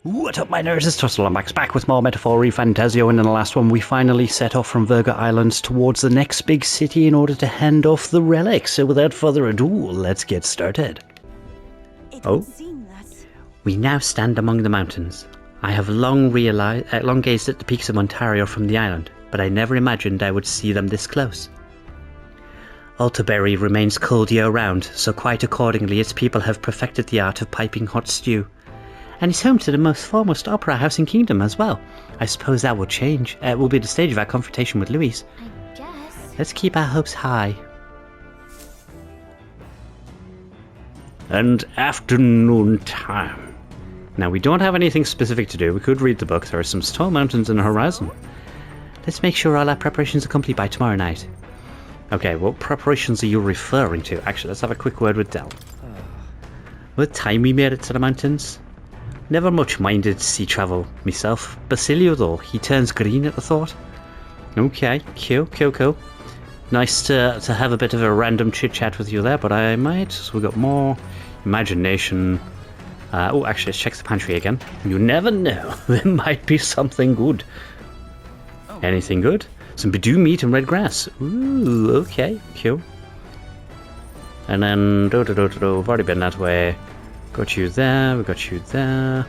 What up, my nerds? It's ToastedLombax back with more metaphor Fantazio, and in the last one we finally set off from Virgo Island towards the next big city in order to hand off the relic. So without further ado, let's get started. We now stand among the mountains. I have long gazed at the peaks of Ontario from the island, but I never imagined I would see them this close. Alterbury remains cold year-round, so quite accordingly its people have perfected the art of piping hot stew. And it's home to the most foremost opera house in Kingdom as well. I suppose that will change. It will be the stage of our confrontation with Louise. I guess. Let's keep our hopes high. And afternoon time. Now, we don't have anything specific to do. We could read the book. There are some tall mountains in the horizon. Let's make sure all our preparations are complete by tomorrow night. Okay, what preparations are you referring to? Actually, let's have a quick word with Del. What time we made it to the mountains? Never much minded sea travel myself. Basilio, though, he turns green at the thought. Okay, cool. Nice to have a bit of a random chit-chat with you there, but I might, so we've got more imagination. Oh, actually, let's check the pantry again. You never know, there might be something good. Anything good? Some Badoo meat and red grass. Ooh, okay, cool. And then, I've already been that way. Got you there, we got you there.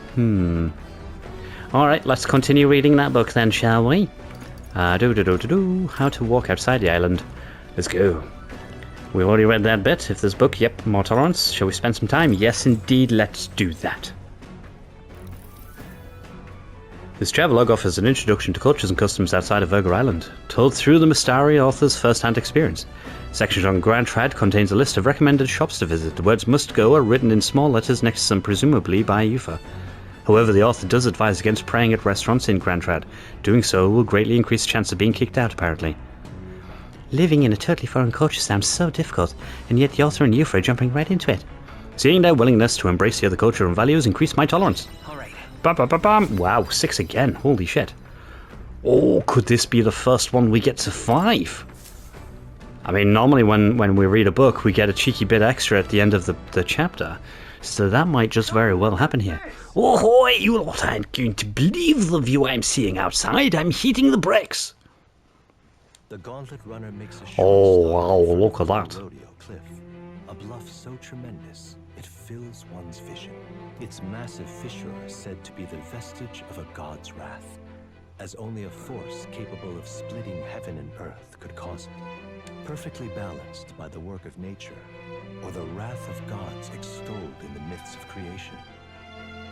Alright, let's continue reading that book then, shall we? How to walk outside the island. Let's go. We've already read that bit. If there's book, yep, more tolerance. Shall we spend some time? Yes, indeed, let's do that. This travelogue offers an introduction to cultures and customs outside of Virgo Island, told through the Mystari author's first-hand experience. Section on Grand Trad contains a list of recommended shops to visit. The words "must go" are written in small letters next to them, presumably by Yufa. However, the author does advise against praying at restaurants in Grand Trad. Doing so will greatly increase the chance of being kicked out, apparently. Living in a totally foreign culture sounds so difficult, and yet the author and Yufa are jumping right into it. Seeing their willingness to embrace the other culture and values increased my tolerance. Bam. Wow, 6 again. Holy shit. Oh, could this be the first one we get to 5? I mean, normally when we read a book, we get a cheeky bit extra at the end of the chapter. So that might just very well happen here. Oh, hoy, you lot aren't going to believe the view I'm seeing outside. I'm hitting the brakes. The gauntlet runner makes a oh, wow, look at that. Rodeo cliff, a bluff so tremendous, it fills one's vision. Its massive fissure is said to be the vestige of a god's wrath, as only a force capable of splitting heaven and earth could cause it. Perfectly balanced by the work of nature, or the wrath of gods extolled in the myths of creation.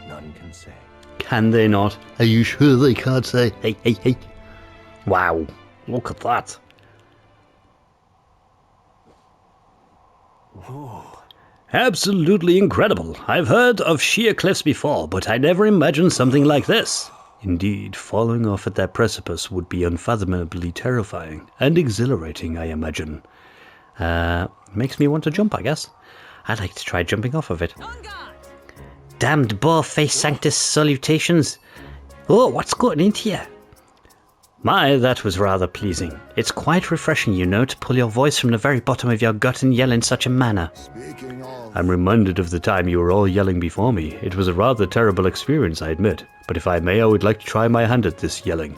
None can say. Can they not? Are you sure they can't say? Hey. Wow, look at that. Whoa. Absolutely incredible. I've heard of sheer cliffs before, but I never imagined something like this. Indeed, falling off at that precipice would be unfathomably terrifying and exhilarating, I imagine. Makes me want to jump, I guess. I'd like to try jumping off of it. Damned boar-faced sanctus salutations. Oh, what's gotten into you? My, that was rather pleasing. It's quite refreshing, you know, to pull your voice from the very bottom of your gut and yell in such a manner. I'm reminded of the time you were all yelling before me. It was a rather terrible experience, I admit. But if I may, I would like to try my hand at this yelling.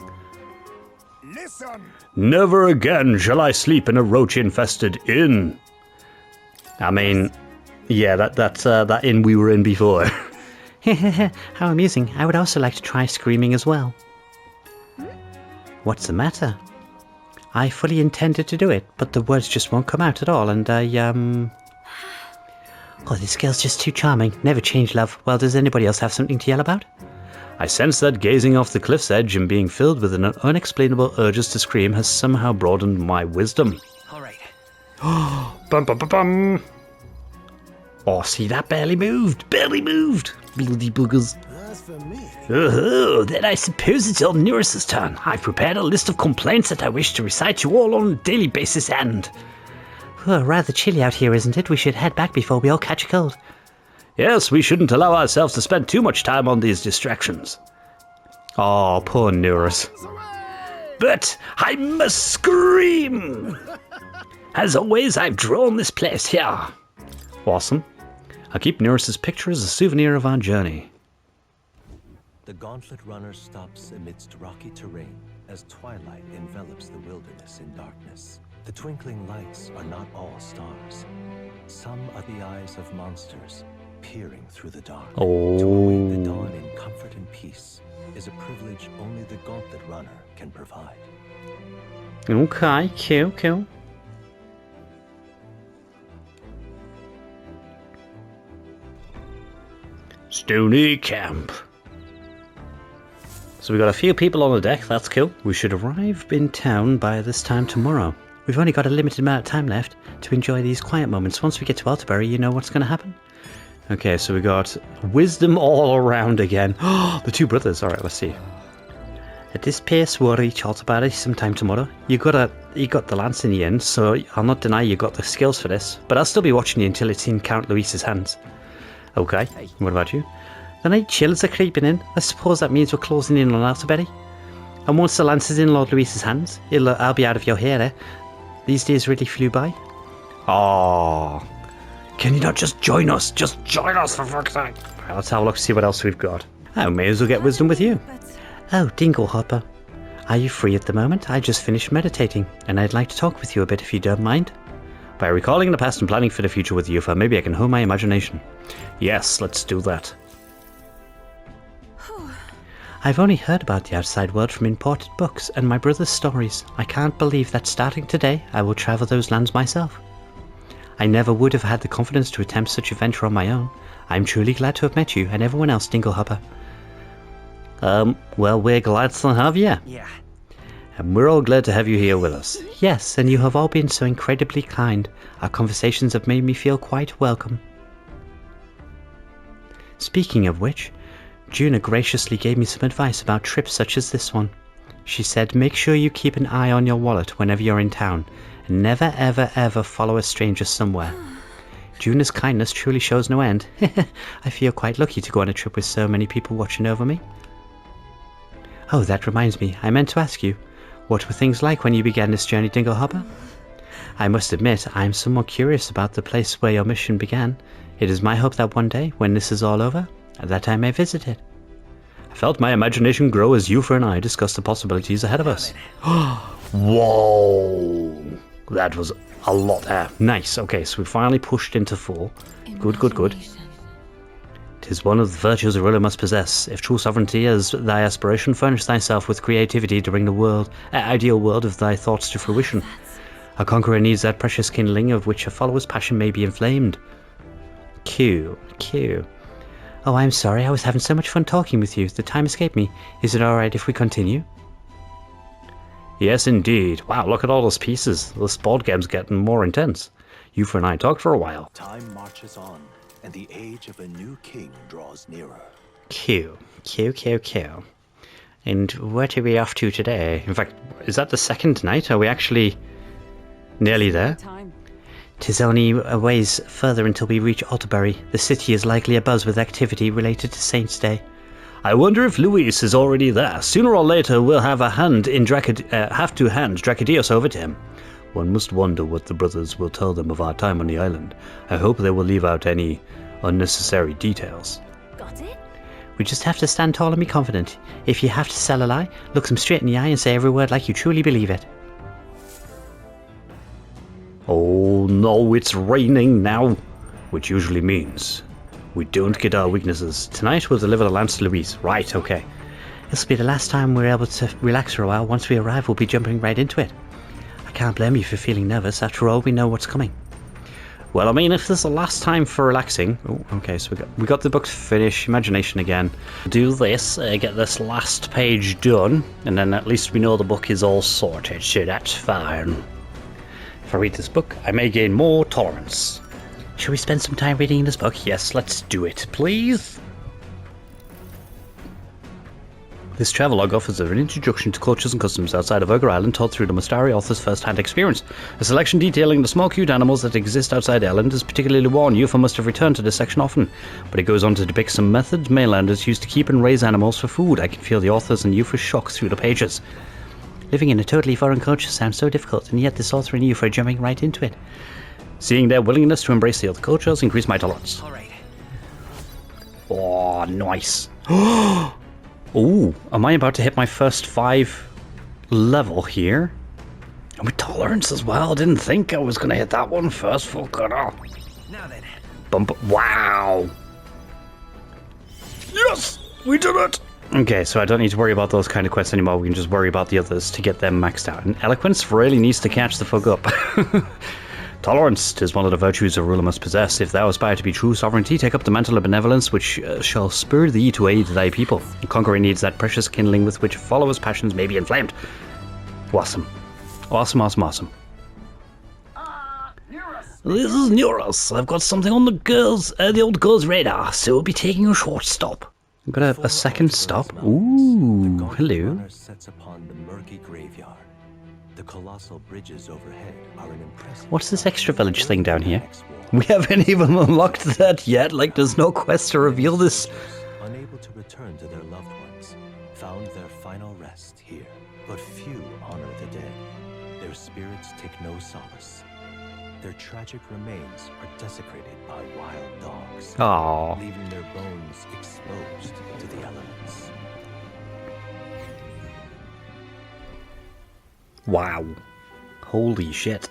Listen. Never again shall I sleep in a roach-infested inn. I mean, yeah, that's that inn we were in before. How amusing. I would also like to try screaming as well. What's the matter? I fully intended to do it, but the words just won't come out at all, and Oh, this girl's just too charming. Never change, love. Well, does anybody else have something to yell about? I sense that gazing off the cliff's edge and being filled with an unexplainable urges to scream has somehow broadened my wisdom. All right. Bum. Oh, see, that barely moved. Bloody boogers. That's for me. Oh, then I suppose it's old Neurus's turn. I've prepared a list of complaints that I wish to recite to you all on a daily basis and... Oh, rather chilly out here, isn't it? We should head back before we all catch a cold. Yes, we shouldn't allow ourselves to spend too much time on these distractions. Oh, poor Neurus. But I must scream! As always, I've drawn this place here. Awesome. I'll keep Neurus's picture as a souvenir of our journey. The gauntlet runner stops amidst rocky terrain as twilight envelops the wilderness in darkness. The twinkling lights are not all stars. Some are the eyes of monsters peering through the dark. To await the dawn in comfort and peace is a privilege only the gauntlet runner can provide. Okay, cool. Stony Camp. So we got a few people on the deck, that's cool. We should arrive in town by this time tomorrow. We've only got a limited amount of time left to enjoy these quiet moments. Once we get to Alterbury, you know what's going to happen. Okay, so we got wisdom all around again. Oh, the two brothers. Alright, let's see. At this pace, we'll reach Alterbury sometime tomorrow. You got the lance in the end, so I'll not deny you got the skills for this. But I'll still be watching you until it's in Count Luis's hands. Okay, what about you? The night chills are creeping in. I suppose that means we're closing in on Alterbury. And once the lance is in Lord Luis's hands, I'll be out of your hair, eh? These days really flew by. Oh, can you not just join us? Just join us, for fuck's sake. Right, let's have a look, see what else we've got. I may as well get wisdom with you. Oh, Dinglehopper. Are you free at the moment? I just finished meditating, and I'd like to talk with you a bit if you don't mind. By recalling the past and planning for the future with you, maybe I can hone my imagination. Yes, let's do that. I've only heard about the outside world from imported books and my brother's stories. I can't believe that starting today, I will travel those lands myself. I never would have had the confidence to attempt such a venture on my own. I'm truly glad to have met you and everyone else, Dinglehopper. Well, we're glad to have you. Yeah. And we're all glad to have you here with us. Yes, and you have all been so incredibly kind. Our conversations have made me feel quite welcome. Speaking of which, Juna graciously gave me some advice about trips such as this one. She said, make sure you keep an eye on your wallet whenever you're in town, and never ever ever follow a stranger somewhere. Juna's kindness truly shows no end. I feel quite lucky to go on a trip with so many people watching over me. Oh, that reminds me, I meant to ask you, what were things like when you began this journey, Dinglehopper? I must admit, I am somewhat curious about the place where your mission began. It is my hope that one day, when this is all over, that I may visit it. I felt my imagination grow as Yufa and I discussed the possibilities ahead of us. Whoa! That was a lot there. Nice. Okay, so we finally pushed into 4. Good. 'Tis one of the virtues a ruler must possess. If true sovereignty is thy aspiration, furnish thyself with creativity to bring the ideal world of thy thoughts to fruition. A conqueror needs that precious kindling of which a follower's passion may be inflamed. Q. Oh, I'm sorry, I was having so much fun talking with you. The time escaped me. Is it alright if we continue? Yes, indeed. Wow, look at all those pieces. This board game's getting more intense. Yufa and I talked for a while. Time marches on, and the age of a new king draws nearer. Q. And what are we off to today? In fact, is that the second night? Are we actually nearly there? 'Tis only a ways further until we reach Alterbury. The city is likely abuzz with activity related to Saint's Day. I wonder if Luis is already there. Sooner or later, we'll have to hand Dracadios over to him. One must wonder what the brothers will tell them of our time on the island. I hope they will leave out any unnecessary details. Got it? We just have to stand tall and be confident. If you have to sell a lie, look them straight in the eye and say every word like you truly believe it. Oh no, it's raining now, which usually means we don't get our weaknesses. Tonight we'll deliver the lance to Luis. Right, okay. This will be the last time we're able to relax for a while. Once we arrive, we'll be jumping right into it. I can't blame you for feeling nervous. After all, we know what's coming. Well, I mean, if this is the last time for relaxing... Oh, okay, so we got the book to finish. Imagination again. Do this, get this last page done, and then at least we know the book is all sorted, so that's fine. If I read this book, I may gain more tolerance. Shall we spend some time reading this book? Yes, let's do it, please. This travelogue offers an introduction to cultures and customs outside of Ogre Island, told through the Mustari author's first-hand experience. A selection detailing the small cute animals that exist outside the island is particularly one. Yufa must have returned to this section often, but it goes on to depict some methods mainlanders use to keep and raise animals for food. I can feel the author's and Yufa's shock through the pages. Living in a totally foreign culture sounds so difficult, and yet this author and Yufa are jumping right into it. Seeing their willingness to embrace the other cultures increased my tolerance. All right. Oh, nice. Ooh, am I about to hit my first 5 level here? And with tolerance as well. Didn't think I was going to hit that one first. Fuck it off. Now then. Bump. Wow. Yes! We did it! Okay, so I don't need to worry about those kind of quests anymore. We can just worry about the others to get them maxed out. And eloquence really needs to catch the fuck up. Tolerance, 'tis one of the virtues a ruler must possess. If thou aspire to be true sovereignty, take up the mantle of benevolence, which shall spur thee to aid thy people. Conquering needs that precious kindling with which followers' passions may be inflamed. Awesome. Awesome, awesome, awesome. This is Neuros. I've got something on the old girl's radar, so we'll be taking a short stop. I've got a second stop. Ooh, hello. Sets upon the murky graveyard. The colossal bridges overhead are an impressive. What's this extra village thing down here? We haven't even unlocked that yet. Like, there's no quest to reveal this. Unable to return to their loved ones, found their final rest here. But few honor the dead. Their spirits take no solace. Their tragic remains are desecrated by wild dogs, Aww. leaving their bones exposed to the elements. Wow. Holy shit.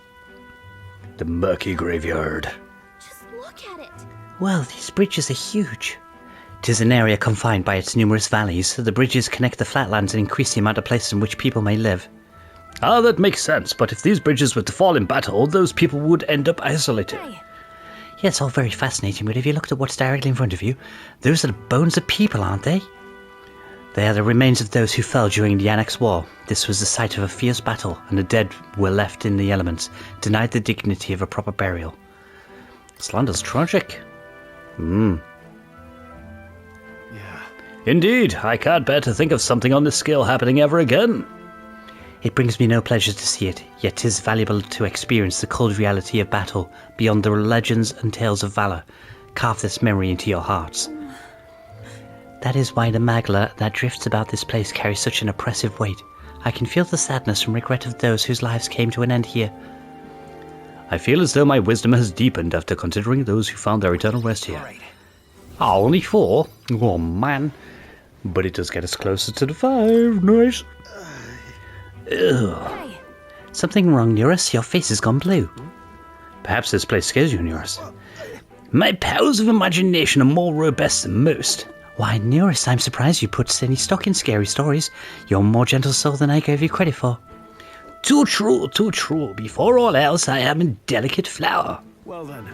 The murky graveyard. Just look at it. Well, these bridges are huge. 'Tis an area confined by its numerous valleys. The bridges connect the flatlands and increase the amount of places in which people may live. Ah, that makes sense, but if these bridges were to fall in battle, those people would end up isolated. Hey, Yeah, it's all very fascinating, but if you looked at what's directly in front of you, those are the bones of people, aren't they? They are the remains of those who fell during the Annex War. This was the site of a fierce battle, and the dead were left in the elements, denied the dignity of a proper burial. Slander's tragic. Yeah. Indeed, I can't bear to think of something on this scale happening ever again. It brings me no pleasure to see it, yet 'tis valuable to experience the cold reality of battle beyond the legends and tales of valor. Carve this memory into your hearts. That is why the magla that drifts about this place carries such an oppressive weight. I can feel the sadness and regret of those whose lives came to an end here. I feel as though my wisdom has deepened after considering those who found their eternal rest here. Oh, only 4? Oh, man. But it does get us closer to the 5. Nice. Ugh. hey. Something wrong, Eurus? Your face has gone blue. Perhaps this place scares you, Eurus. My powers of imagination are more robust than most. Why, Eurus, I'm surprised you put any stock in scary stories. You're a more gentle soul than I gave you credit for. Too true, too true. Before all else, I am a delicate flower. Well then.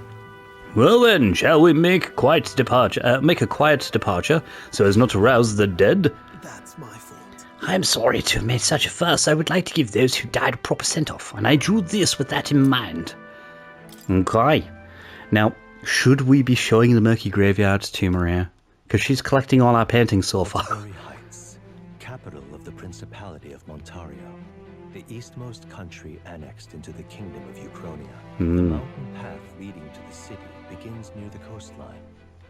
Well then, shall we make a quiet departure, so as not to rouse the dead? That's my fault. I'm sorry to have made such a fuss. I would like to give those who died a proper send-off, and I drew this with that in mind. Okay. Now, should we be showing the Murky Graveyard to Maria? Because she's collecting all our paintings so far. Fairy Heights, capital of the Principality of Montario, the eastmost country annexed into the Kingdom of Uchronia. The mountain path leading to the city begins near the coastline,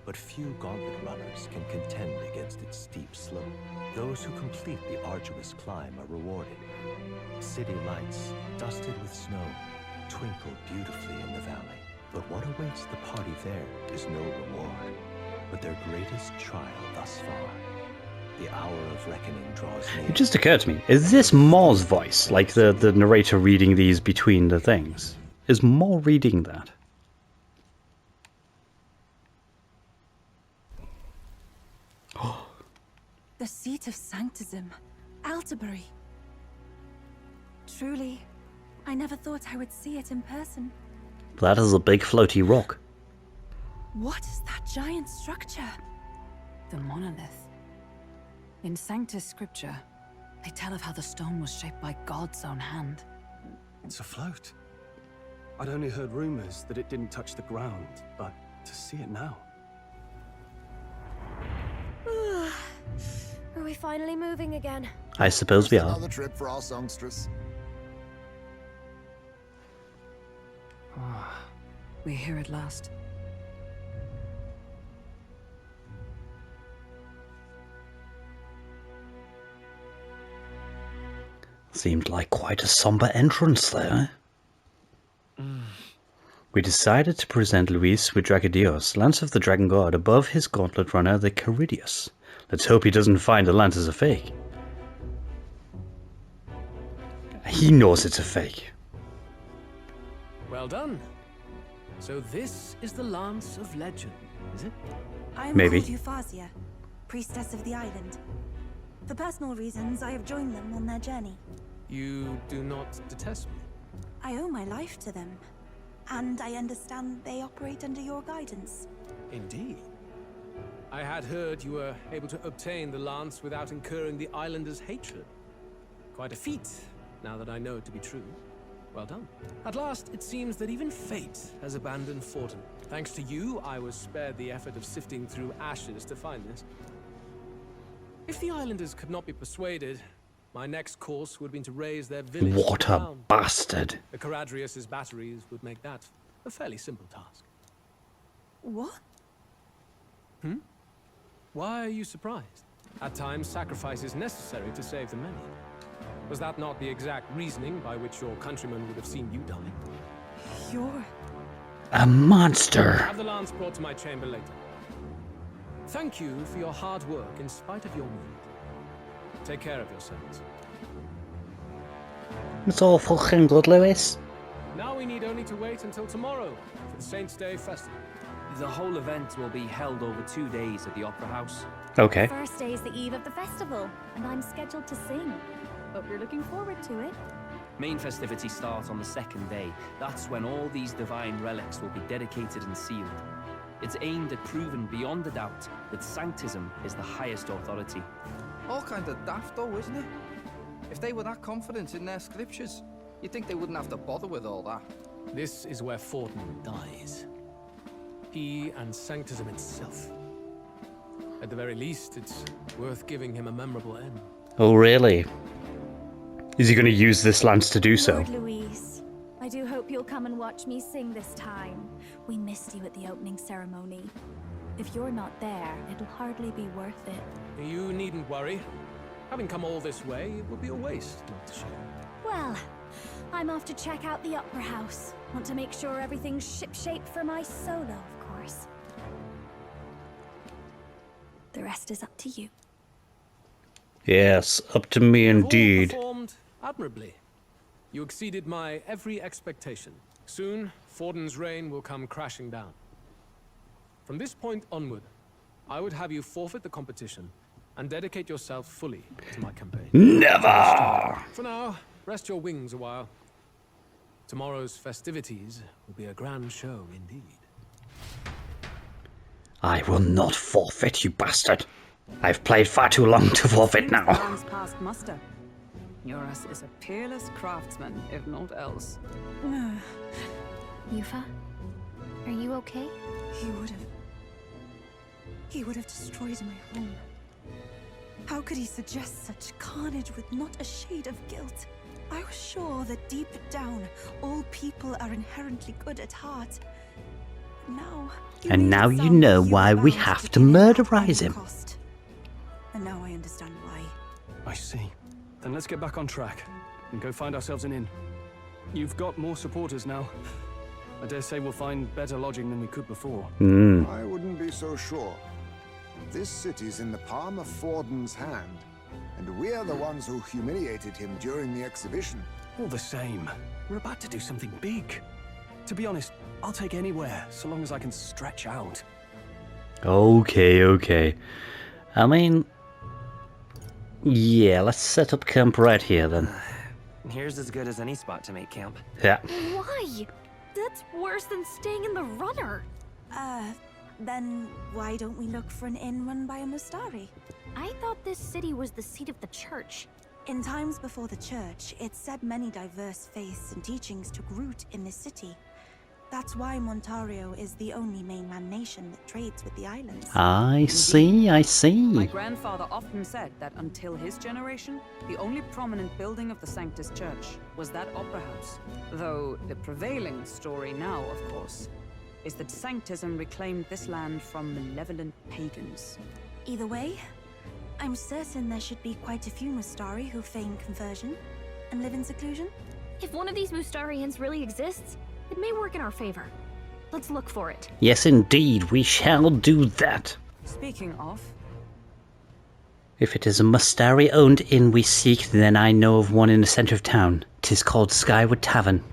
but few gauntlet runners can contend against its steep slope. Those who complete the arduous climb are rewarded. City lights, dusted with snow, twinkle beautifully in the valley. But what awaits the party there is no reward, but their greatest trial thus far. The hour of reckoning draws near. It just occurred to me, is this Moore's voice? Like the narrator reading these between the things? Is Moore reading that? The seat of sanctism, Altabury. Truly, I never thought I would see it in person. That is a big floaty rock. What is that giant structure? The monolith. In Sanctus Scripture, they tell of how the stone was shaped by God's own hand. It's afloat. I'd only heard rumors that it didn't touch the ground, but to see it now. Are we finally moving again? I suppose we are. Another trip for our songstress. We're here at last. Seemed like quite a somber entrance there. We decided to present Luis with Dragodios, Lance of the Dragon God, above his gauntlet runner, the Caridius. Let's hope he doesn't find the lance as a fake. He knows it's a fake. Well done. So this is the Lance of Legend, is it? I am Maybe. called Fantazio, priestess of the island. For personal reasons, I have joined them on their journey. You do not detest me. I owe my life to them, and I understand they operate under your guidance. Indeed. I had heard you were able to obtain the lance without incurring the islanders' hatred. Quite a feat, now that I know it to be true. Well done. At last, it seems that even fate has abandoned Fortin. Thanks to you, I was spared the effort of sifting through ashes to find this. If the islanders could not be persuaded, my next course would have been to raise their village. What to the a ground. bastard. The Caradrius' batteries would make that a fairly simple task. What? Why are you surprised? At times, sacrifice is necessary to save the many. Was that not the exact reasoning by which your countrymen would have seen you die? You're... A monster. Have the lance brought to my chamber later. Thank you for your hard work in spite of your mood. Take care of yourselves. It's all fucking good, Lewis. Now we need only to wait until tomorrow for the Saints' Day festival. The whole event will be held over 2 days at the Opera House. Okay. First day is the eve of the festival, and I'm scheduled to sing. But we're looking forward to it. Main festivities start on the second day. That's when all these divine relics will be dedicated and sealed. It's aimed at proving beyond a doubt that Sanctism is the highest authority. All kind of daft though, isn't it? If they were that confident in their scriptures, you'd think they wouldn't have to bother with all that. This is where Fortin dies. He and Sanctism itself. At the very least, it's worth giving him a memorable end. Oh, really? Is he going to use this lance to do so? Lord Louise, I do hope you'll come and watch me sing this time. We missed you at the opening ceremony. If you're not there, it'll hardly be worth it. You needn't worry. Having come all this way, it would be a waste not to share. Well, I'm off to check out the Opera House. Want to make sure everything's shipshape for my solo, of course. The rest is up to you. Yes, up to me You've all indeed. performed admirably. You exceeded my every expectation. Soon, Fortin's reign will come crashing down. From this point onward, I would have you forfeit the competition and dedicate yourself fully to my campaign. Never! For now, rest your wings a while. Tomorrow's festivities will be a grand show indeed. I will not forfeit, you bastard. I've played far too long to forfeit now. Time's past muster. Eurus is a peerless craftsman, if not else. Yufa, are you okay? He would have destroyed my home. How could he suggest such carnage with not a shade of guilt? I was sure that deep down, all people are inherently good at heart. And now you know why we have to murderize him. And now I understand why. I see. Then let's get back on track and go find ourselves an inn. You've got more supporters now. I dare say we'll find better lodging than we could before. I wouldn't be so sure. This city's in the palm of Fortin's hand, and we're the ones who humiliated him during the exhibition. All the same, we're about to do something big. To be honest, I'll take anywhere, so long as I can stretch out. Okay. I mean... yeah, let's set up camp right here then. Here's as good as any spot to make camp. Yeah. Why? That's worse than staying in the runner. Then why don't we look for an inn run by a Mustari? I thought this city was the seat of the church. In times before the church, it said many diverse faiths and teachings took root in this city. That's why Montario is the only mainland nation that trades with the islands. I see. My grandfather often said that until his generation, the only prominent building of the Sanctus Church was that opera house. Though the prevailing story now, of course, is that Sanctism reclaimed this land from malevolent pagans. Either way, I'm certain there should be quite a few Mustari who feign conversion and live in seclusion. If one of these Mustarians really exists, it may work in our favor. Let's look for it. Yes, indeed, we shall do that. Speaking of, If it is a Mustari-owned inn we seek, then I know of one in the centre of town. 'Tis called Skywood Tavern.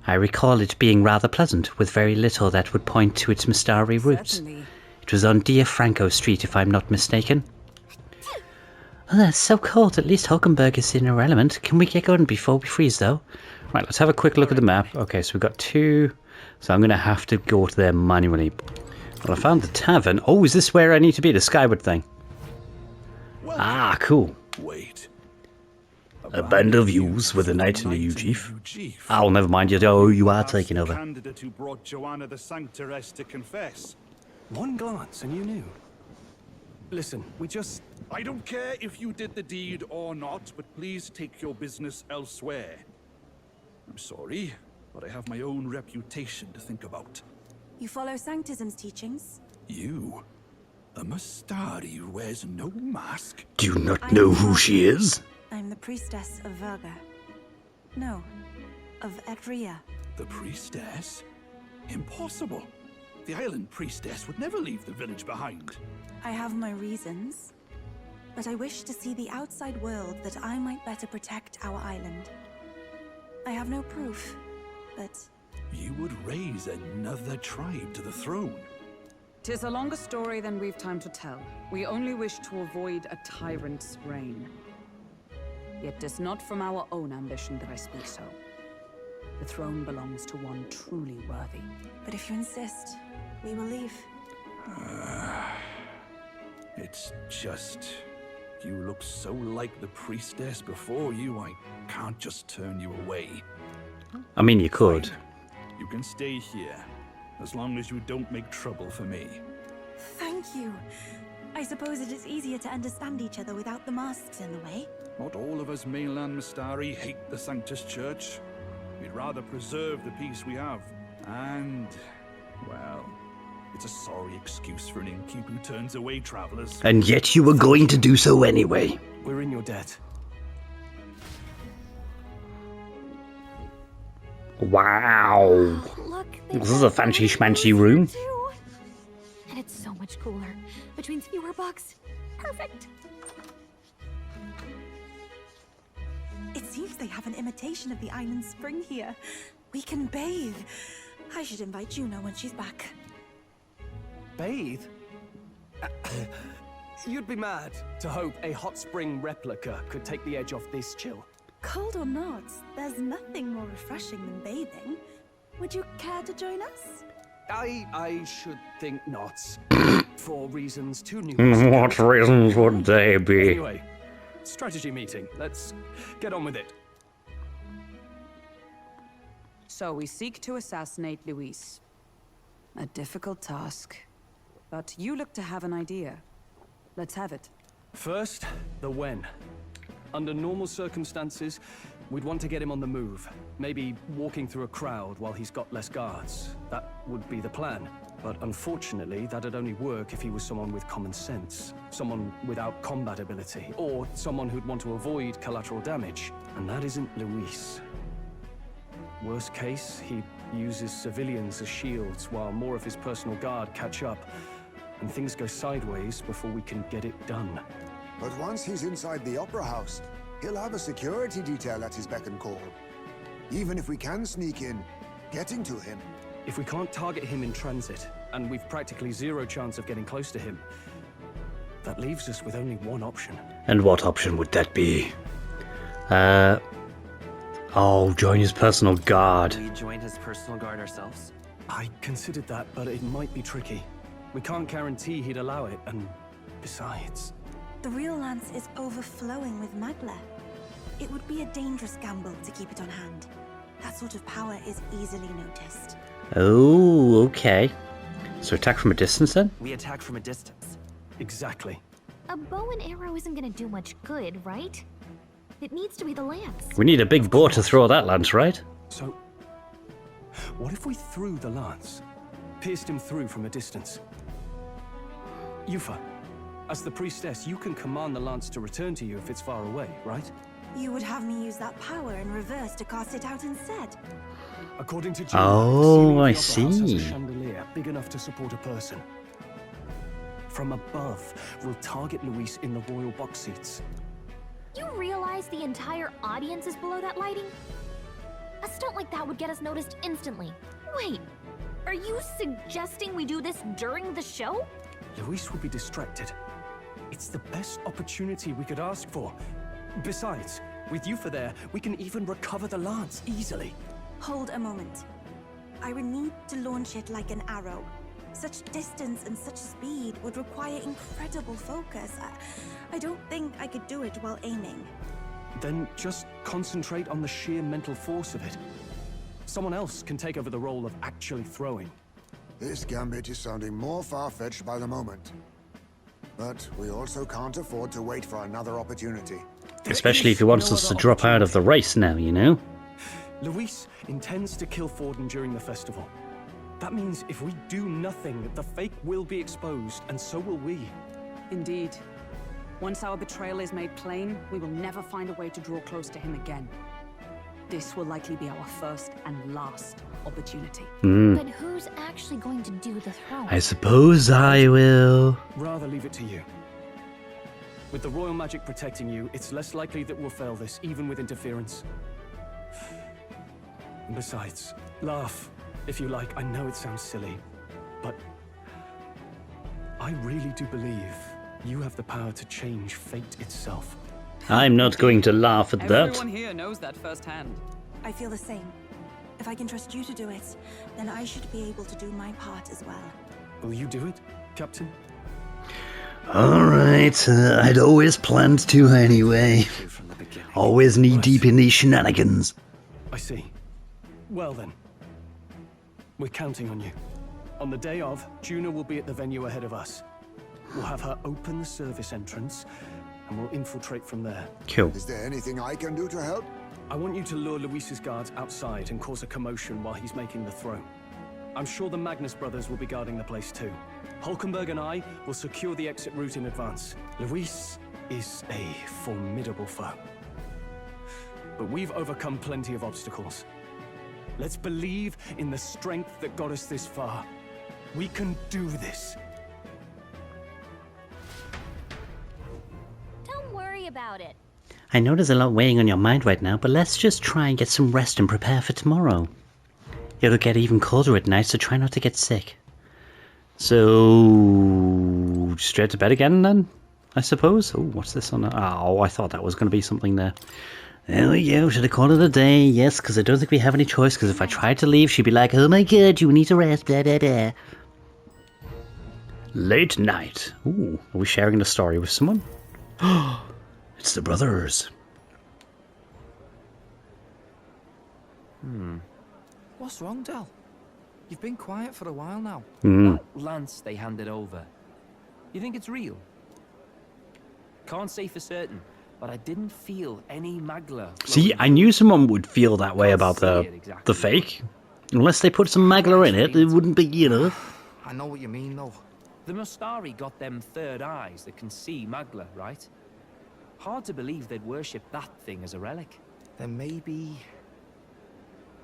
I recall it being rather pleasant, with very little that would point to its Mustari roots. Certainly. It was on Diafranco Street, if I'm not mistaken. Oh, that's so cold. At least Hulkenberg is in her element. Can we get going before we freeze, though? Right, let's have a quick look at the map. Okay, so we've got 2... So I'm going to have to go to there manually. Well, I found the tavern. Oh, is this where I need to be? The Skyward thing. Ah, cool. Wait. A band of youths with a knight in the new chief. Oh, never mind. You are taking over. Candidate who brought Joanna the Sanctoress to confess. One glance and you knew. Listen, we just... I don't care if you did the deed or not, but please take your business elsewhere. I'm sorry, but I have my own reputation to think about. You follow Sanctism's teachings? You? A Mustari who wears no mask? Do you not know who she is? I'm the priestess of Verga. No, of Edria. The priestess? Impossible. The island priestess would never leave the village behind. I have my reasons, but I wish to see the outside world that I might better protect our island. I have no proof, but... You would raise another tribe to the throne. 'Tis a longer story than we've time to tell. We only wish to avoid a tyrant's reign. Yet 'tis not from our own ambition that I speak so. The throne belongs to one truly worthy. But if you insist, we will leave. It's just... You look so like the priestess before you, I can't just turn you away. I mean, you could. Fine. You can stay here, as long as you don't make trouble for me. Thank you. I suppose it is easier to understand each other without the masks in the way. Not all of us mainland Mustari hate the Sanctus Church. We'd rather preserve the peace we have. And, well, it's a sorry excuse for an innkeep who turns away travelers. And yet you were going to do so anyway. We're in your debt. Wow. Look, This is a fancy schmancy room. too. And it's so much cooler, which means fewer bugs. Perfect. It seems they have an imitation of the island spring here. We can bathe. I should invite Juno when she's back. Bathe? You'd be mad to hope a hot spring replica could take the edge off this chill. Cold or not, there's nothing more refreshing than bathing. Would you care to join us? I should think not. For reasons too numerous. What reasons would they be? Anyway, strategy meeting. Let's get on with it. So we seek to assassinate Luis. A difficult task. But you look to have an idea. Let's have it. First, the when. Under normal circumstances, we'd want to get him on the move. Maybe walking through a crowd while he's got less guards. That would be the plan. But unfortunately, that'd only work if he was someone with common sense. Someone without combat ability. Or someone who'd want to avoid collateral damage. And that isn't Luis. Worst case, he uses civilians as shields while more of his personal guard catch up. And things go sideways before we can get it done. But once he's inside the Opera House, he'll have a security detail at his beck and call. Even if we can sneak in, getting to him. If we can't target him in transit, and we've practically zero chance of getting close to him, that leaves us with only one option. And what option would that be? Oh, join his personal guard. We join his personal guard ourselves? I considered that, but it might be tricky. We can't guarantee he'd allow it, and besides... The real lance is overflowing with Magla. It would be a dangerous gamble to keep it on hand. That sort of power is easily noticed. Oh, okay. So attack from a distance then? We attack from a distance. Exactly. A bow and arrow isn't gonna do much good, right? It needs to be the lance. We need a big bow to throw that lance, right? So, what if we threw the lance? Pierced him through from a distance? Yufa, as the priestess, you can command the lance to return to you if it's far away, right? You would have me use that power in reverse to cast it out instead. According to June, Oh, the I ceiling of the Opera House has see. a chandelier big enough to support a person. from above, will target Luis in the royal box seats. You realize the entire audience is below that lighting? A stunt like that would get us noticed instantly. Wait, are you suggesting we do this during the show? Luis will be distracted. It's the best opportunity we could ask for. Besides, with Yufa there, we can even recover the lance easily. Hold a moment. I would need to launch it like an arrow. Such distance and such speed would require incredible focus. I don't think I could do it while aiming. Then just concentrate on the sheer mental force of it. Someone else can take over the role of actually throwing. This gambit is sounding more far-fetched by the moment. But we also can't afford to wait for another opportunity. Especially if he wants us to drop out of the race now, you know? Luis intends to kill Forden during the festival. That means if we do nothing, the fake will be exposed, and so will we. Indeed. Once our betrayal is made plain, we will never find a way to draw close to him again. This will likely be our first and last opportunity. But who's actually going to do the throwing? I suppose I will. Rather leave it to you. With the royal magic protecting you, it's less likely that we'll fail this, even with interference. And besides, laugh, if you like. I know it sounds silly, but I really do believe you have the power to change fate itself. I'm not going to laugh at that. Everyone here knows that firsthand. I feel the same. If I can trust you to do it, then I should be able to do my part as well. Will you do it, Captain? Alright, I'd always planned to anyway. Always knee-deep in these shenanigans. I see. Well then, we're counting on you. On the day of, Juna will be at the venue ahead of us. We'll have her open the service entrance, and we'll infiltrate from there. Cool. Is there anything I can do to help? I want you to lure Luis's guards outside and cause a commotion while he's making the throw. I'm sure the Magnus brothers will be guarding the place too. Hulkenberg and I will secure the exit route in advance. Luis is a formidable foe. But we've overcome plenty of obstacles. Let's believe in the strength that got us this far. We can do this. Don't worry about it. I know there's a lot weighing on your mind right now, but let's just try and get some rest and prepare for tomorrow. It'll get even colder at night, so try not to get sick. So, straight to bed again then, I suppose? Oh, what's this on? Oh, I thought that was going to be something there. There we go, should have called it a day, yes, because I don't think we have any choice, because if I tried to leave, she'd be like, oh my god, you need to rest, blah, blah, blah. Late night. Ooh, are we sharing the story with someone? It's the brothers. What's wrong, Del? You've been quiet for a while now. That lance they handed over. You think it's real? Can't say for certain, but I didn't feel any magla. See, I knew someone would feel that way about the fake. Unless they put some magla in it, it wouldn't be, you know. I know what you mean, though. The Mustari got them third eyes that can see magla, right? Hard to believe they'd worship that thing as a relic. Then maybe...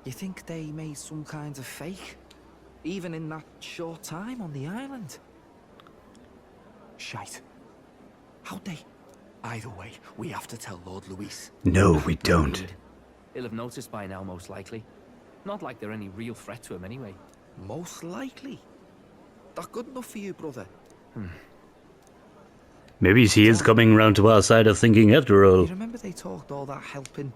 You think they made some kind of fake? Even in that short time on the island? Shite. How'd they? Either way, we have to tell Lord Luis. No, we don't. He'll have noticed by now, most likely. Not like they're any real threat to him anyway. Most likely. That good enough for you, brother? Maybe he is coming round to our side of thinking after all. You remember they talked all that helping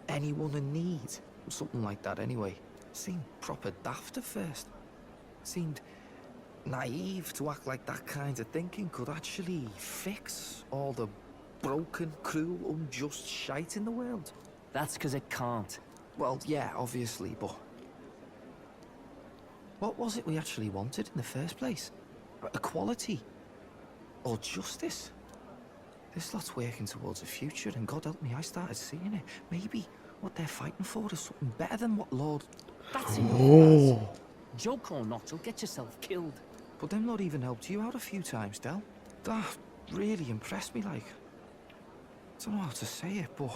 anyone in need? Something like that anyway. Seemed proper daft at first. Seemed naive to act like that kind of thinking could actually fix all the broken, cruel, unjust shite in the world. That's because it can't. Well, yeah, obviously, but... What was it we actually wanted in the first place? Equality? Or justice? This lot's working towards a future, and God help me, I started seeing it. Maybe what they're fighting for is something better than what Lord... That's enough. Joke or not, you'll get yourself killed. But them lot even helped you out a few times, Del. That really impressed me, like... I don't know how to say it, but...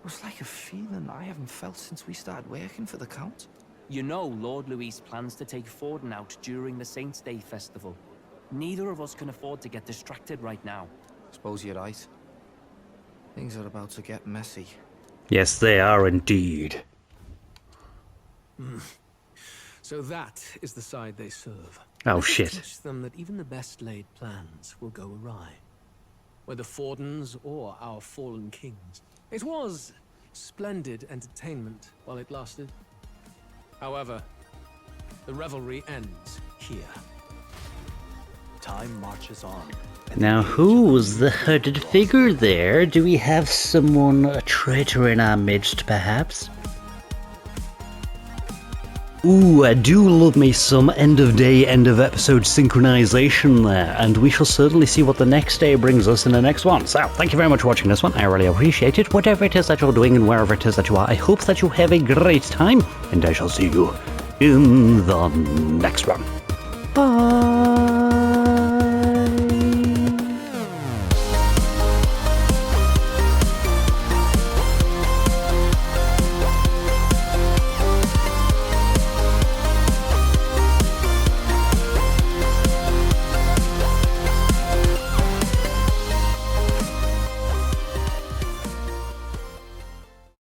It was like a feeling I haven't felt since we started working for the Count. You know Lord Luis plans to take Forden out during the Saints' Day festival. neither of us can afford to get distracted right now. Suppose you're right. Things are about to get messy. Yes, they are indeed. So that is the side they serve. Oh, Let us shit. teach them that even the best laid plans will go awry. Whether Fordens or our fallen kings. It was splendid entertainment while it lasted. However, the revelry ends here. Time marches on. Now, who's the hooded figure there? Do we have someone, a traitor in our midst, perhaps? Ooh, I do love me some end of day, end of episode synchronization there, and we shall certainly see what the next day brings us in the next one. So, thank you very much for watching this one. I really appreciate it. Whatever it is that you're doing and wherever it is that you are, I hope that you have a great time, and I shall see you in the next one. Bye!